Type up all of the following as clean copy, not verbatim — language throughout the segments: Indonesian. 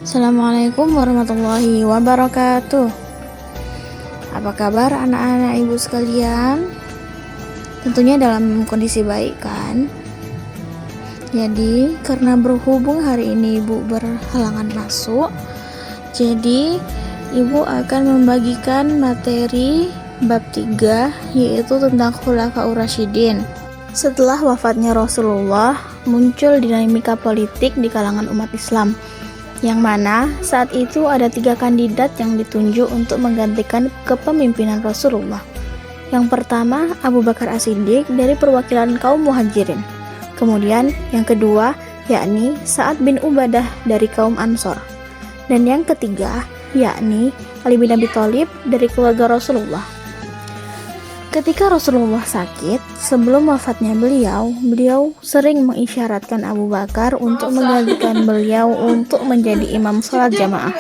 Assalamualaikum warahmatullahi wabarakatuh. Apa kabar anak-anak ibu sekalian? Tentunya dalam kondisi baik kan? Jadi karena berhubung hari ini ibu berhalangan masuk, jadi ibu akan membagikan materi bab 3, yaitu tentang Khulafaur Rasyidin. Setelah wafatnya Rasulullah, muncul dinamika politik di kalangan umat Islam, yang mana saat itu ada 3 kandidat yang ditunjuk untuk menggantikan kepemimpinan Rasulullah. Yang pertama, Abu Bakar As-Siddiq dari perwakilan kaum Muhajirin. Kemudian yang kedua, yakni Sa'ad bin Ubadah dari kaum Ansor. Dan yang ketiga, yakni Ali bin Abi Thalib dari keluarga Rasulullah. Ketika Rasulullah sakit, sebelum wafatnya beliau sering mengisyaratkan Abu Bakar untuk menggantikan beliau untuk menjadi imam sholat jamaah.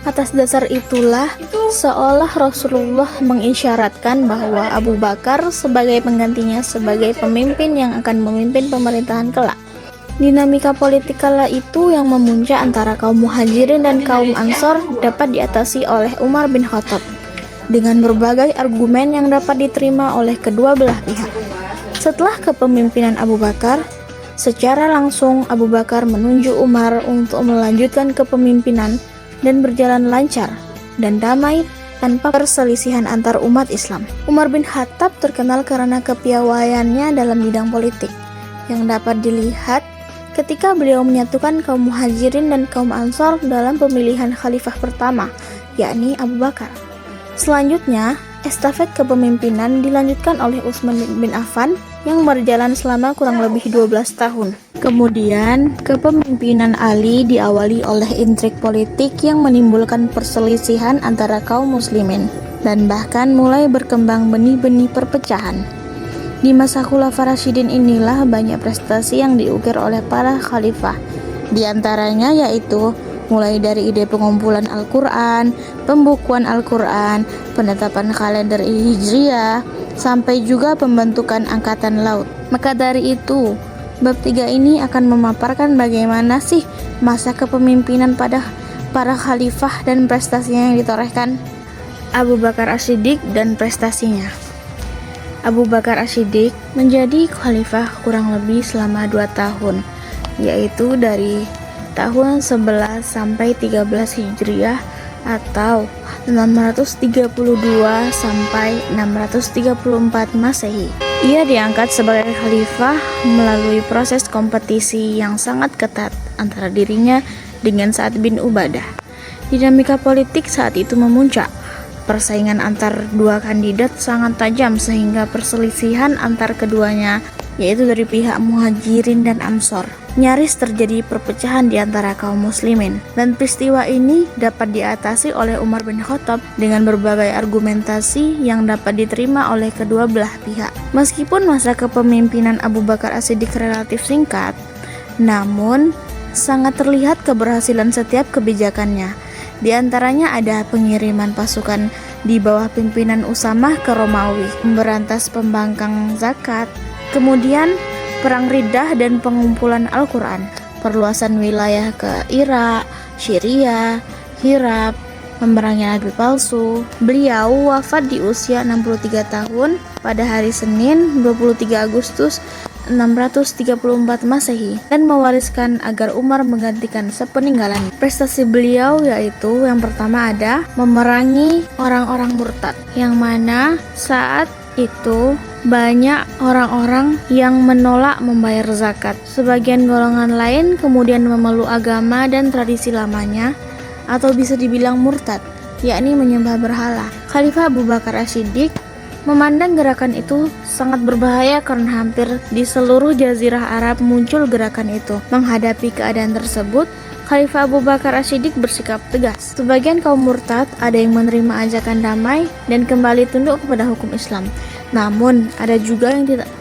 Atas dasar itulah, seolah Rasulullah mengisyaratkan bahwa Abu Bakar sebagai penggantinya sebagai pemimpin yang akan memimpin pemerintahan kelak. Dinamika politik kala itu yang memuncak antara kaum Muhajirin dan kaum Ansor dapat diatasi oleh Umar bin Khattab dengan berbagai argumen yang dapat diterima oleh kedua belah pihak. Setelah kepemimpinan Abu Bakar, secara langsung Abu Bakar menunjuk Umar untuk melanjutkan kepemimpinan dan berjalan lancar dan damai tanpa perselisihan antar umat Islam. Umar bin Khattab terkenal karena kepiawaiannya dalam bidang politik, yang dapat dilihat ketika beliau menyatukan kaum Muhajirin dan kaum Ansor dalam pemilihan khalifah pertama, yakni Abu Bakar. Selanjutnya, estafet kepemimpinan dilanjutkan oleh Utsman bin Affan yang berjalan selama kurang lebih 12 tahun. Kemudian, kepemimpinan Ali diawali oleh intrik politik yang menimbulkan perselisihan antara kaum muslimin dan bahkan mulai berkembang benih-benih perpecahan. Di masa Khulafaur Rasyidin inilah banyak prestasi yang diukir oleh para khalifah. Di antaranya yaitu mulai dari ide pengumpulan Al-Quran, pembukuan Al-Quran, penetapan kalender Hijriah, sampai juga pembentukan Angkatan Laut. Maka dari itu, bab 3 ini akan memaparkan bagaimana sih masa kepemimpinan pada para khalifah dan prestasinya yang ditorehkan. Abu Bakar As-Siddiq dan prestasinya. Abu Bakar As-Siddiq menjadi khalifah kurang lebih selama 2 tahun, yaitu dari tahun 11 sampai 13 Hijriah atau 632 sampai 634 Masehi. Ia diangkat sebagai khalifah melalui proses kompetisi yang sangat ketat antara dirinya dengan Sa'ad bin Ubadah. Dinamika politik saat itu memuncak. Persaingan antar 2 kandidat sangat tajam sehingga perselisihan antar keduanya, yaitu dari pihak Muhajirin dan Ansor, nyaris terjadi perpecahan di antara kaum muslimin. Dan peristiwa ini dapat diatasi oleh Umar bin Khattab dengan berbagai argumentasi yang dapat diterima oleh kedua belah pihak. Meskipun masa kepemimpinan Abu Bakar As-Siddiq relatif singkat, namun sangat terlihat keberhasilan setiap kebijakannya. Di antaranya ada pengiriman pasukan di bawah pimpinan Usamah ke Romawi, memberantas pembangkang zakat, kemudian perang Riddah dan pengumpulan Al-Quran, perluasan wilayah ke Irak, Syria, Hirab, memerangi nabi palsu. Beliau wafat di usia 63 tahun pada hari Senin 23 Agustus 634 Masehi dan mewariskan agar Umar menggantikan sepeninggalannya. Prestasi beliau yaitu yang pertama ada memerangi orang-orang murtad, yang mana saat itu banyak orang-orang yang menolak membayar zakat. Sebagian golongan lain kemudian memeluk agama dan tradisi lamanya, atau bisa dibilang murtad, yakni menyembah berhala. Khalifah Abu Bakar As-Siddiq memandang gerakan itu sangat berbahaya karena hampir di seluruh jazirah Arab muncul gerakan itu. Menghadapi keadaan tersebut, Khalifah Abu Bakar As-Siddiq bersikap tegas. Sebagian kaum murtad ada yang menerima ajakan damai dan kembali tunduk kepada hukum Islam. Namun, ada juga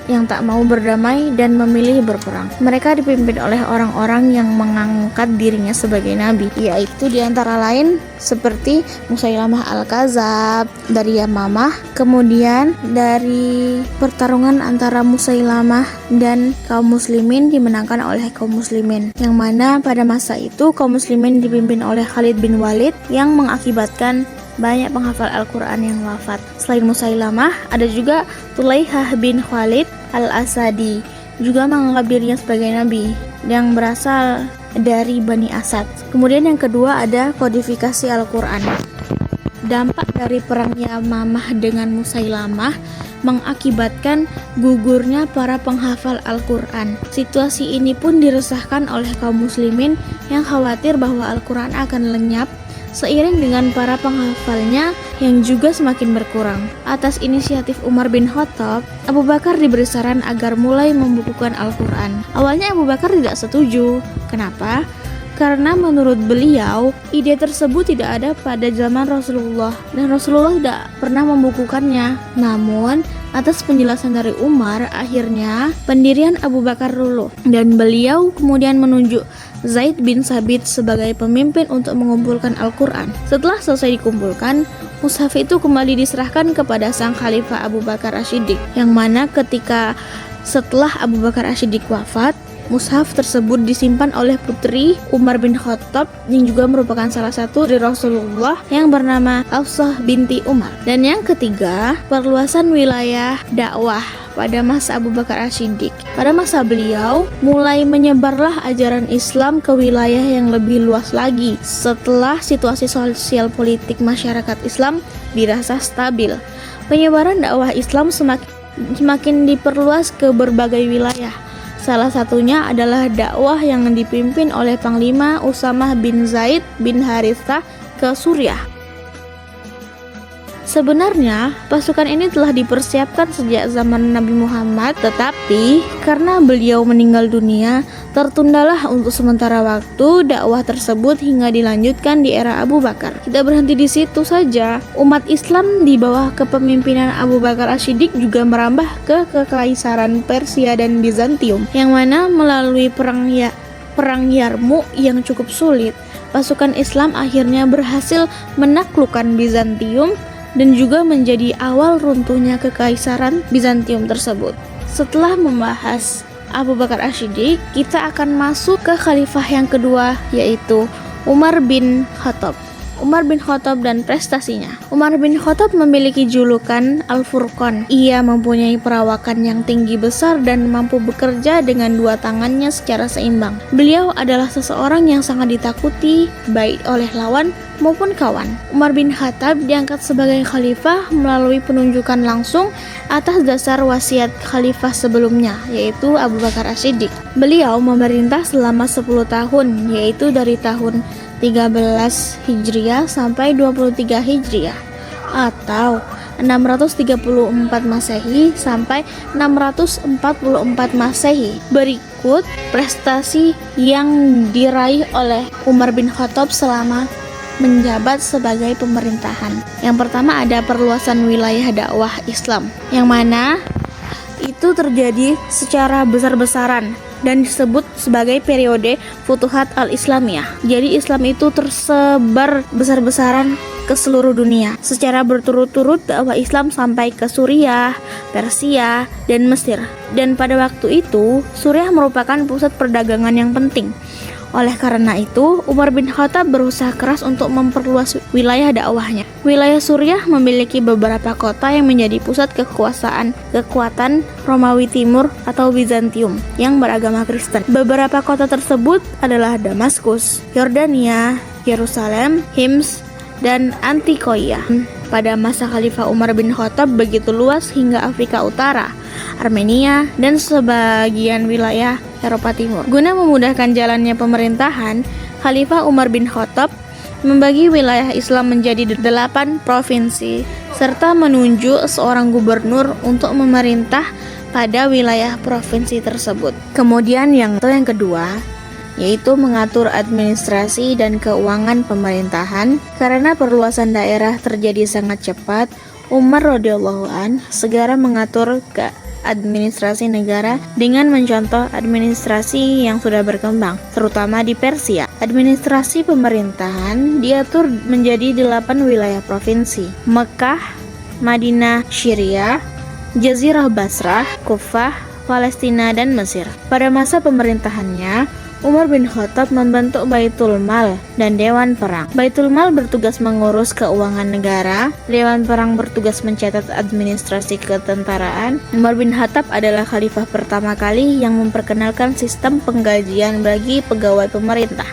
yang tak mau berdamai dan memilih berperang. Mereka dipimpin oleh orang-orang yang mengangkat dirinya sebagai nabi, yaitu diantara lain seperti Musailamah Al-Kadzab dari Yamamah. Kemudian dari pertarungan antara Musailamah dan kaum muslimin dimenangkan oleh kaum muslimin, yang mana pada masa itu kaum muslimin dipimpin oleh Khalid bin Walid yang mengakibatkan banyak penghafal Al-Quran yang wafat. Selain Musailamah, ada juga Tulaihah bin Khalid Al-Asadi, juga menganggap dirinya sebagai nabi yang berasal dari Bani Asad. Kemudian yang kedua ada kodifikasi Al-Quran. Dampak dari perang Yamamah dengan Musailamah mengakibatkan gugurnya para penghafal Al-Quran. Situasi ini pun diresahkan oleh kaum muslimin yang khawatir bahwa Al-Quran akan lenyap seiring dengan para penghafalnya yang juga semakin berkurang. Atas inisiatif Umar bin Khattab, Abu Bakar diberi saran agar mulai membukukan Al-Quran. Awalnya Abu Bakar tidak setuju. Kenapa? Karena menurut beliau, ide tersebut tidak ada pada zaman Rasulullah dan Rasulullah tidak pernah membukukannya. Namun, atas penjelasan dari Umar, akhirnya pendirian Abu Bakar luluh dan beliau kemudian menunjuk Zaid bin Sabit sebagai pemimpin untuk mengumpulkan Al-Quran. Setelah selesai dikumpulkan, mushaf itu kembali diserahkan kepada sang khalifah Abu Bakar As-Siddiq, yang mana ketika setelah Abu Bakar As-Siddiq wafat, mushaf tersebut disimpan oleh putri Umar bin Khattab yang juga merupakan salah satu dari Rasulullah yang bernama Hafsah binti Umar. Dan yang ketiga, perluasan wilayah dakwah pada masa Abu Bakar As-Siddiq. Pada masa beliau, mulai menyebarlah ajaran Islam ke wilayah yang lebih luas lagi setelah situasi sosial politik masyarakat Islam dirasa stabil. Penyebaran dakwah Islam semakin diperluas ke berbagai wilayah. Salah satunya adalah dakwah yang dipimpin oleh Panglima Usamah bin Zaid bin Harithah ke Suriah. Sebenarnya, pasukan ini telah dipersiapkan sejak zaman Nabi Muhammad, tetapi karena beliau meninggal dunia, tertundalah untuk sementara waktu dakwah tersebut hingga dilanjutkan di era Abu Bakar. Tidak berhenti di situ saja, umat Islam di bawah kepemimpinan Abu Bakar As-Siddiq juga merambah ke kekaisaran Persia dan Bizantium, yang mana melalui perang Yarmuk yang cukup sulit, pasukan Islam akhirnya berhasil menaklukkan Bizantium dan juga menjadi awal runtuhnya kekaisaran Bizantium tersebut. Setelah membahas Abu Bakar As-Siddiq, kita akan masuk ke khalifah yang kedua, yaitu Umar bin Khattab. Umar bin Khattab dan prestasinya. Umar bin Khattab memiliki julukan Al-Furqan. Ia mempunyai perawakan yang tinggi besar dan mampu bekerja dengan dua tangannya secara seimbang. Beliau adalah seseorang yang sangat ditakuti baik oleh lawan maupun kawan. Umar bin Khattab diangkat sebagai khalifah melalui penunjukan langsung atas dasar wasiat khalifah sebelumnya, yaitu Abu Bakar As-Siddiq. Beliau memerintah selama 10 tahun, yaitu dari tahun 13 Hijriah sampai 23 Hijriah atau 634 Masehi sampai 644 Masehi. Berikut prestasi yang diraih oleh Umar bin Khattab selama menjabat sebagai pemerintahan. Yang pertama ada perluasan wilayah dakwah Islam, yang mana itu terjadi secara besar-besaran dan disebut sebagai periode Futuhat al-Islamiyah. Jadi Islam itu tersebar besar-besaran ke seluruh dunia. Secara berturut-turut dakwah Islam sampai ke Suriah, Persia, dan Mesir. Dan pada waktu itu, Suriah merupakan pusat perdagangan yang penting. Oleh karena itu, Umar bin Khattab berusaha keras untuk memperluas wilayah dakwahnya. Wilayah Suriah memiliki beberapa kota yang menjadi pusat kekuatan Romawi Timur atau Bizantium yang beragama Kristen. Beberapa kota tersebut adalah Damaskus, Yordania, Yerusalem, Hims, dan Antioquia. Pada masa Khalifah Umar bin Khattab begitu luas hingga Afrika Utara, Armenia, dan sebagian wilayah Eropa Timur. Guna memudahkan jalannya pemerintahan, Khalifah Umar bin Khattab membagi wilayah Islam menjadi 8 provinsi serta menunjuk seorang gubernur untuk memerintah pada wilayah provinsi tersebut. Kemudian yang kedua yaitu mengatur administrasi dan keuangan pemerintahan. Karena perluasan daerah terjadi sangat cepat, Umar radhiyallahu an segera mengatur ke administrasi negara dengan mencontoh administrasi yang sudah berkembang, terutama di Persia. Administrasi pemerintahan diatur menjadi 8 wilayah provinsi: Mekah, Madinah, Syria, Jazirah Basrah, Kufah, Palestina, dan Mesir. Pada masa pemerintahannya, Umar bin Khattab membentuk Baitul Mal dan Dewan Perang. Baitul Mal bertugas mengurus keuangan negara, Dewan Perang bertugas mencatat administrasi ketentaraan. Umar bin Khattab adalah khalifah pertama kali yang memperkenalkan sistem penggajian bagi pegawai pemerintah.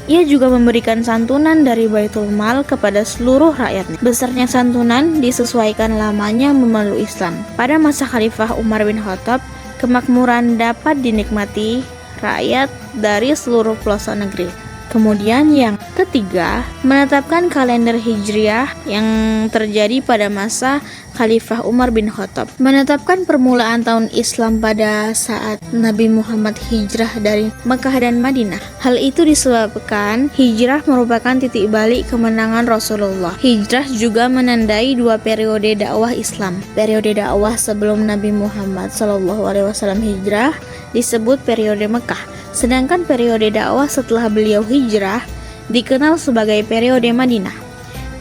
Ia juga memberikan santunan dari Baitul Mal kepada seluruh rakyatnya. Besarnya santunan disesuaikan lamanya memeluk Islam. Pada masa Khalifah Umar bin Khattab, kemakmuran dapat dinikmati rakyat dari seluruh pelosok negeri. Kemudian yang ketiga, menetapkan kalender Hijriah yang terjadi pada masa Khalifah Umar bin Khattab. Menetapkan permulaan tahun Islam pada saat Nabi Muhammad hijrah dari Mekah dan Madinah. Hal itu disebabkan hijrah merupakan titik balik kemenangan Rasulullah. Hijrah juga menandai 2 periode dakwah Islam. Periode dakwah sebelum Nabi Muhammad SAW hijrah disebut periode Mekah, sedangkan periode dakwah setelah beliau hijrah dikenal sebagai periode Madinah.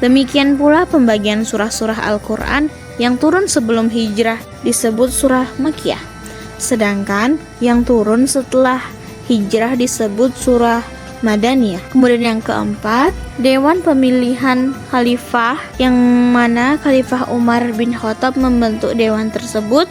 Demikian pula pembagian surah-surah Al-Quran yang turun sebelum hijrah disebut surah Makkiyah, sedangkan yang turun setelah hijrah disebut surah Madaniyah. Kemudian yang keempat, Dewan Pemilihan Khalifah, yang mana Khalifah Umar bin Khattab membentuk dewan tersebut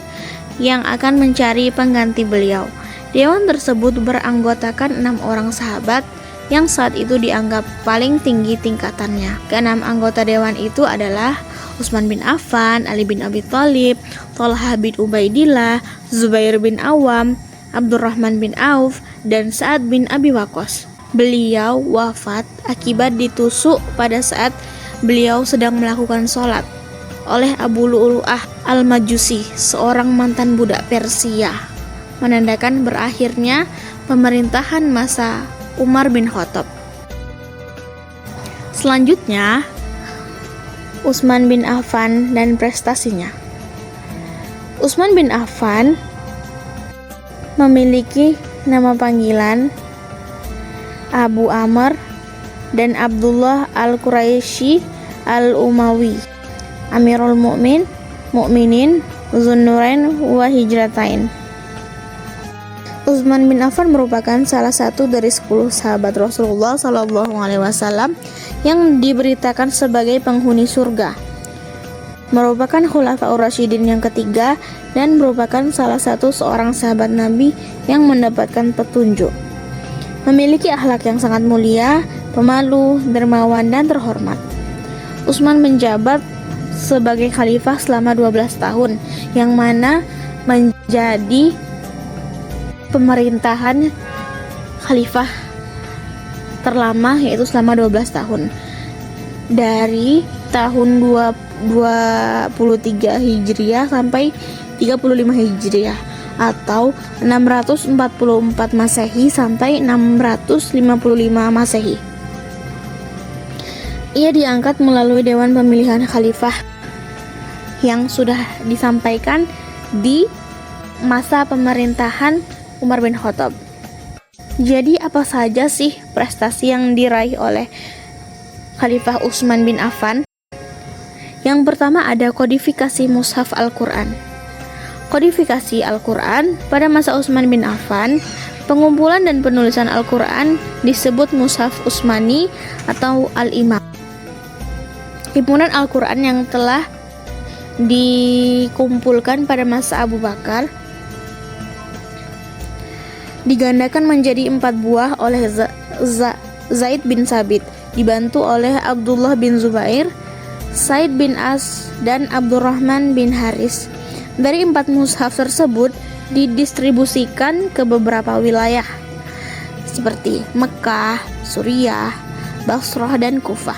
yang akan mencari pengganti beliau. Dewan tersebut beranggotakan 6 orang sahabat yang saat itu dianggap paling tinggi tingkatannya. Keenam anggota dewan itu adalah Utsman bin Affan, Ali bin Abi Thalib, Thalhah bin Ubaidillah, Zubair bin Awam, Abdurrahman bin Auf, dan Sa'ad bin Abi Waqqas. Beliau wafat akibat ditusuk pada saat beliau sedang melakukan sholat oleh Abu Lu'lu'ah al-Majusi, seorang mantan budak Persia, menandakan berakhirnya pemerintahan masa Umar bin Khattab. Selanjutnya, Utsman bin Affan dan prestasinya. Utsman bin Affan memiliki nama panggilan Abu Amr dan Abdullah al-Quraisy al-Umawi, Amirul Mukminin, Zunnurain wa Hijratain. Utsman bin Affan merupakan salah satu dari 10 sahabat Rasulullah SAW yang diberitakan sebagai penghuni surga. Merupakan Khulafaur Rasyidin yang ketiga dan merupakan salah satu seorang sahabat Nabi yang mendapatkan petunjuk. Memiliki akhlak yang sangat mulia, pemalu, dermawan, dan terhormat. Utsman menjabat sebagai khalifah selama 12 tahun, yang mana menjadi pemerintahan khalifah terlama, yaitu selama 12 tahun. Dari tahun 23 Hijriah sampai 35 Hijriah, atau 644 Masehi sampai 655 Masehi. Ia diangkat melalui Dewan Pemilihan Khalifah yang sudah disampaikan di masa pemerintahan Umar bin Khattab. Jadi apa saja sih prestasi yang diraih oleh Khalifah Utsman bin Affan? Yang pertama ada kodifikasi Mushaf Al-Quran. Kodifikasi Al-Quran pada masa Utsman bin Affan, pengumpulan dan penulisan Al-Quran disebut Mushaf Utsmani atau Al-Imam. Himpunan Al-Quran yang telah dikumpulkan pada masa Abu Bakar digandakan menjadi 4 buah oleh Zaid bin Sabit, dibantu oleh Abdullah bin Zubair, Said bin As, dan Abdurrahman bin Haris. Dari 4 mushaf tersebut didistribusikan ke beberapa wilayah seperti Mekah, Suriah, Basrah, dan Kufah.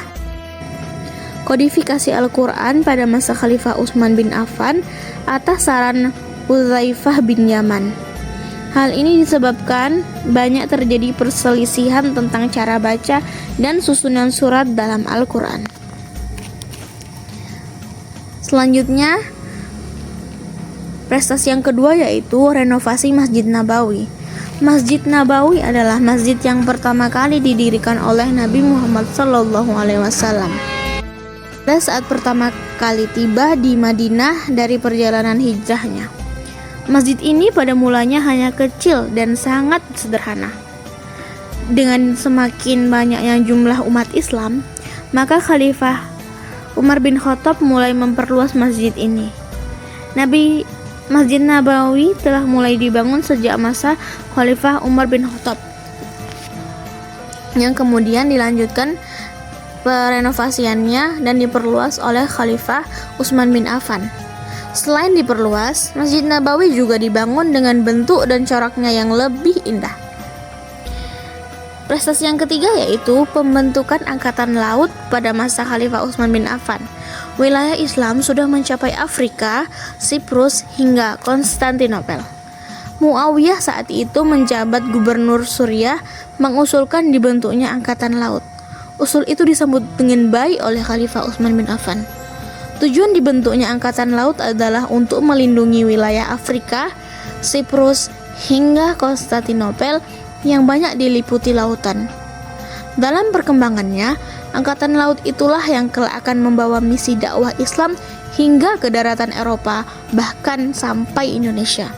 Kodifikasi Al-Quran pada masa Khalifah Utsman bin Affan atas saran Hudzaifah bin Yaman. Hal ini disebabkan banyak terjadi perselisihan tentang cara baca dan susunan surat dalam Al-Quran. Selanjutnya, prestasi yang kedua yaitu renovasi Masjid Nabawi. Masjid Nabawi adalah masjid yang pertama kali didirikan oleh Nabi Muhammad SAW. Pada saat pertama kali tiba di Madinah dari perjalanan hijrahnya. Masjid ini pada mulanya hanya kecil dan sangat sederhana. Dengan semakin banyaknya jumlah umat Islam, maka Khalifah Umar bin Khattab mulai memperluas masjid ini. Masjid Nabawi telah mulai dibangun sejak masa Khalifah Umar bin Khattab, yang kemudian dilanjutkan perenovasiannya dan diperluas oleh Khalifah Utsman bin Affan. Selain diperluas, Masjid Nabawi juga dibangun dengan bentuk dan coraknya yang lebih indah. Prestasi yang ketiga yaitu pembentukan angkatan laut pada masa Khalifah Utsman bin Affan. Wilayah Islam sudah mencapai Afrika, Siprus hingga Konstantinopel. Muawiyah saat itu menjabat gubernur Suriah mengusulkan dibentuknya angkatan laut. Usul itu disambut dengan baik oleh Khalifah Utsman bin Affan. Tujuan dibentuknya angkatan laut adalah untuk melindungi wilayah Afrika, Siprus hingga Konstantinopel yang banyak diliputi lautan. Dalam perkembangannya, angkatan laut itulah yang kelak akan membawa misi dakwah Islam hingga ke daratan Eropa, bahkan sampai Indonesia.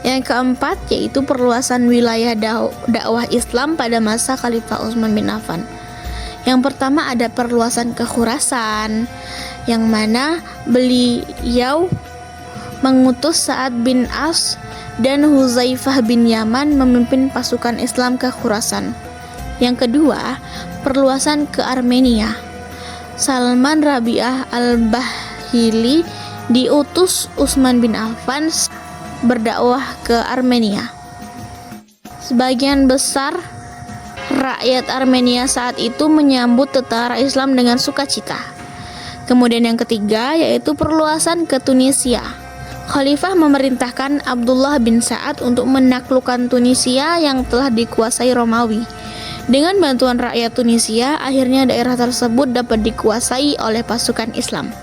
Yang keempat yaitu perluasan wilayah dakwah Islam pada masa Khalifah Utsman bin Affan. Yang pertama ada perluasan ke Khurasan, yang mana beliau mengutus Sa'ad bin As dan Huzaifah bin Yaman memimpin pasukan Islam ke Khurasan. Yang kedua, perluasan ke Armenia. Salman Rabi'ah al-Bahili diutus Utsman bin Affan berdakwah ke Armenia. Sebagian besar rakyat Armenia saat itu menyambut tentara Islam dengan sukacita. Kemudian yang ketiga yaitu perluasan ke Tunisia. Khalifah memerintahkan Abdullah bin Sa'ad untuk menaklukkan Tunisia yang telah dikuasai Romawi. Dengan bantuan rakyat Tunisia, akhirnya daerah tersebut dapat dikuasai oleh pasukan Islam.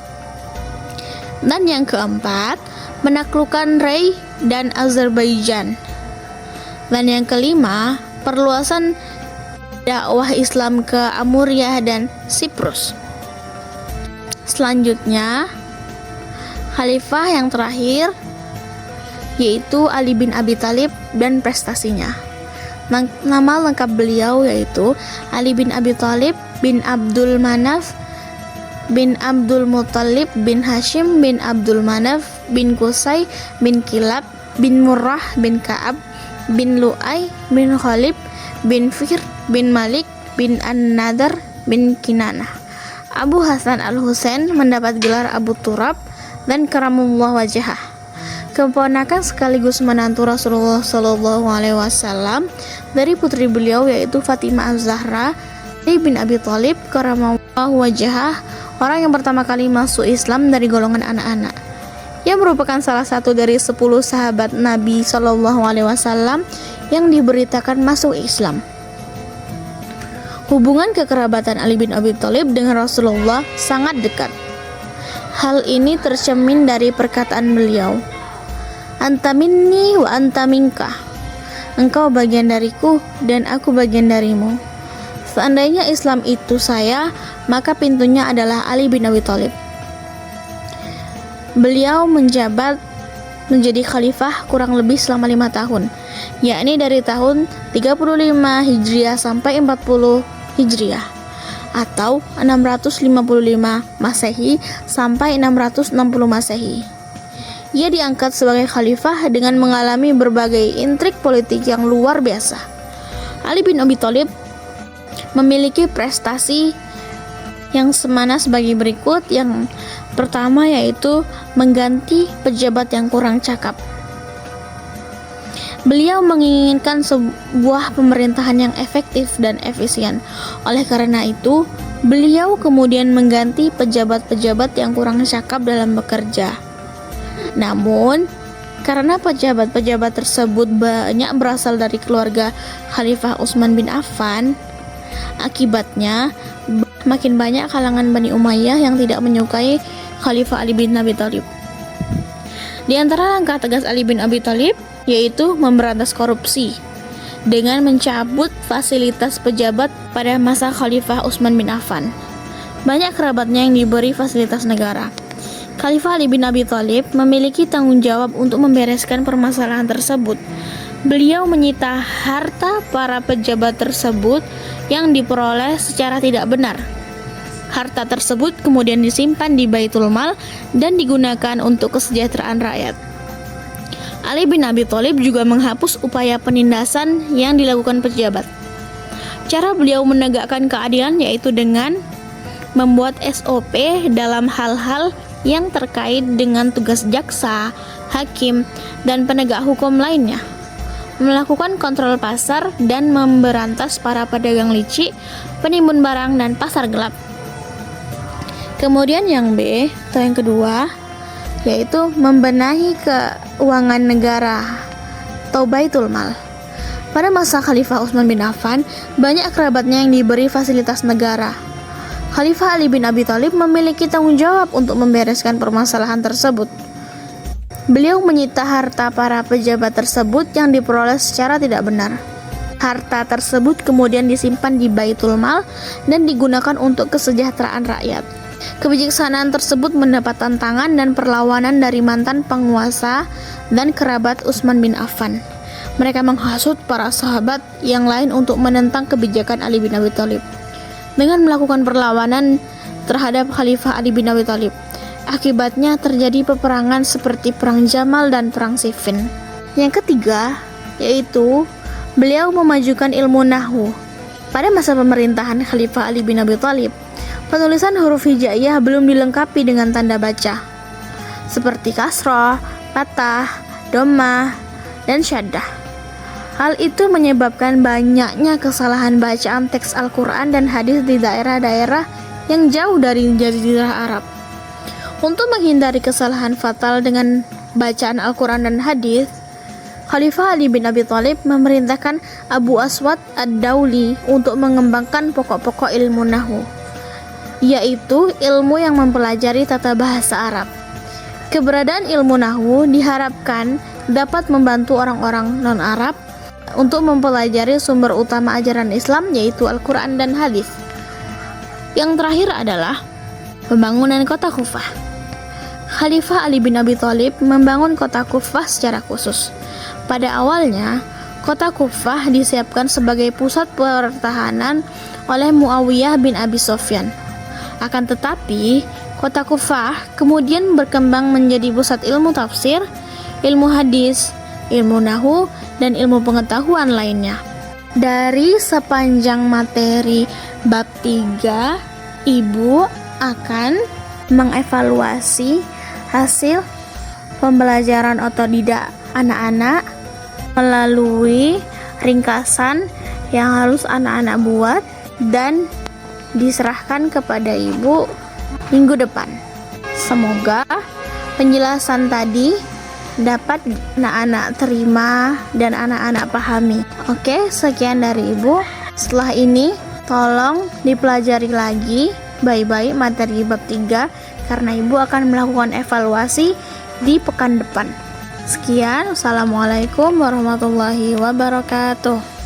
Dan yang keempat, menaklukkan Rey dan Azerbaijan. Dan yang kelima, perluasan dakwah Islam ke Amuriah dan Siprus. Selanjutnya, khalifah yang terakhir yaitu Ali bin Abi Thalib dan prestasinya. Nama lengkap beliau yaitu Ali bin Abi Thalib bin Abdul Manaf bin Abdul Muttalib bin Hashim bin Abdul Manaf bin Qusay bin Kilab bin Murrah bin Ka'ab bin Lu'ay bin Khalib bin Fihr bin Malik bin An-Nadar bin Kinanah. Abu Hasan al-Husain mendapat gelar Abu Turab dan Karamullah Wajhah. Keponakan sekaligus menantu Rasulullah SAW dari putri beliau yaitu Fatimah Az-Zahra. Ali bin Abi Thalib Karamullah Wajhah, orang yang pertama kali masuk Islam dari golongan anak-anak. Ia merupakan salah satu dari 10 sahabat Nabi SAW yang diberitakan masuk Islam. Hubungan kekerabatan Ali bin Abi Thalib dengan Rasulullah sangat dekat. Hal ini tercermin dari perkataan beliau, "Anta minni wa anta minka." Engkau bagian dariku dan aku bagian darimu. Seandainya Islam itu saya, maka pintunya adalah Ali bin Abi Thalib. Beliau menjabat menjadi khalifah kurang lebih selama 5 tahun, yakni dari tahun 35 Hijriah sampai 40 Hijriah atau 655 Masehi sampai 660 Masehi. Ia diangkat sebagai khalifah dengan mengalami berbagai intrik politik yang luar biasa. Ali bin Abi Thalib memiliki prestasi yang semana sebagai berikut. Yang pertama yaitu mengganti pejabat yang kurang cakap. Beliau menginginkan sebuah pemerintahan yang efektif dan efisien. Oleh karena itu, beliau kemudian mengganti pejabat-pejabat yang kurang cakap dalam bekerja. Namun, karena pejabat-pejabat tersebut banyak berasal dari keluarga Khalifah Utsman bin Affan, Akibatnya, makin banyak kalangan Bani Umayyah yang tidak menyukai Khalifah Ali bin Abi Thalib. Di antara langkah tegas Ali bin Abi Thalib yaitu memberantas korupsi dengan mencabut fasilitas pejabat pada masa Khalifah Utsman bin Affan. Banyak kerabatnya yang diberi fasilitas negara. Khalifah Ali bin Abi Thalib memiliki tanggung jawab untuk membereskan permasalahan tersebut. Beliau menyita harta para pejabat tersebut yang diperoleh secara tidak benar. Harta tersebut kemudian disimpan di Baitul Mal dan digunakan untuk kesejahteraan rakyat. Ali bin Abi Thalib juga menghapus upaya penindasan yang dilakukan pejabat. Cara beliau menegakkan keadilan yaitu dengan membuat SOP dalam hal-hal yang terkait dengan tugas jaksa, hakim, dan penegak hukum lainnya, melakukan kontrol pasar dan memberantas para pedagang licik, penimbun barang, dan pasar gelap. Kemudian yang B atau yang kedua yaitu membenahi keuangan negara atau Baitul Mal. Pada masa Khalifah Utsman bin Affan, banyak kerabatnya yang diberi fasilitas negara. Khalifah Ali bin Abi Thalib memiliki tanggung jawab untuk membereskan permasalahan tersebut. Beliau menyita harta para pejabat tersebut yang diperoleh secara tidak benar. Harta tersebut kemudian disimpan di Baitul Mal dan digunakan untuk kesejahteraan rakyat. Kebijaksanaan tersebut mendapat tantangan dan perlawanan dari mantan penguasa dan kerabat Utsman bin Affan. Mereka menghasut para sahabat yang lain untuk menentang kebijakan Ali bin Abi Thalib dengan melakukan perlawanan terhadap Khalifah Ali bin Abi Thalib. Akibatnya terjadi peperangan seperti Perang Jamal dan Perang Siffin. Yang ketiga, yaitu beliau memajukan ilmu nahwu. Pada masa pemerintahan Khalifah Ali bin Abi Thalib, penulisan huruf hijaiyah belum dilengkapi dengan tanda baca, seperti kasroh, fathah, dhammah, dan syaddah. Hal itu menyebabkan banyaknya kesalahan bacaan teks Al-Quran dan hadis di daerah-daerah yang jauh dari Jazirah Arab. Untuk menghindari kesalahan fatal dengan bacaan Al-Quran dan hadis, Khalifah Ali bin Abi Thalib memerintahkan Abu Aswad Ad-Dauli untuk mengembangkan pokok-pokok ilmu nahwu, yaitu ilmu yang mempelajari tata bahasa Arab. Keberadaan ilmu nahwu diharapkan dapat membantu orang-orang non-Arab untuk mempelajari sumber utama ajaran Islam, yaitu Al-Quran dan hadis. Yang terakhir adalah pembangunan kota Kufah. Khalifah Ali bin Abi Thalib membangun kota Kufah secara khusus. Pada awalnya, kota Kufah disiapkan sebagai pusat pertahanan oleh Muawiyah bin Abi Sufyan. Akan tetapi, kota Kufah kemudian berkembang menjadi pusat ilmu tafsir, ilmu hadis, ilmu nahwu, dan ilmu pengetahuan lainnya. Dari sepanjang materi bab 3, Ibu akan mengevaluasi hasil pembelajaran otodidak anak-anak melalui ringkasan yang harus anak-anak buat dan diserahkan kepada Ibu minggu depan. Semoga penjelasan tadi dapat anak-anak terima dan anak-anak pahami. Oke, sekian dari Ibu. Setelah ini tolong dipelajari lagi baik-baik materi bab 3 karena Ibu akan melakukan evaluasi di pekan depan. Sekian, wassalamualaikum warahmatullahi wabarakatuh.